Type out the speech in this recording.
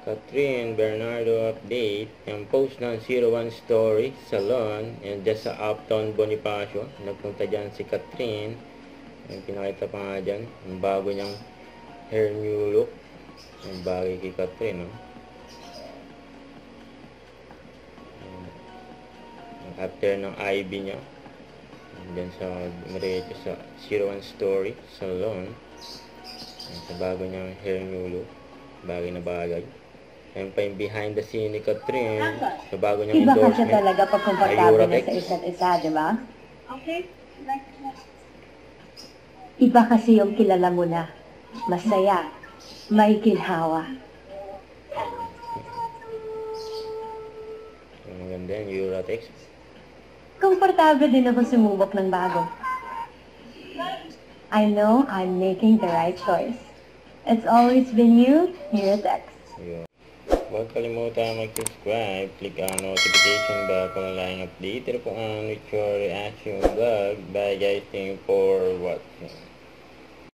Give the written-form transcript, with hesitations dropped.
Catherine Bernardo update. Yung post ng 01 Story Salon. And just sa Uptown Bonifacio. Nagpunta dyan si Catherine. Yung pinakita pa nga dyan. Yung bago niyang hair new look. Yung bagay kay Catherine. No? After ng IB niya. Dyan sa Marecho sa 01 Story Salon. Sa bago niyang hair new look. Bagay na bagay. Ayun pa yung behind the scene ni Catherine sa bago niyang endorsement. Iba kasi talaga pag komportable na sa isa't isa, di ba? Okay. Iba kasi yung kilala mo na. Masaya. May ginhawa. Ang maganda yung Eurotex. Komportable din ako sumubok ng bago. I know I'm making the right choice. It's always been you, Eurotex. Yun. Huwag kalimutan mag-subscribe, click ang notification bell kung wala yung update. Ito po ang with your reaction vlog. Bye guys, thank you for watching.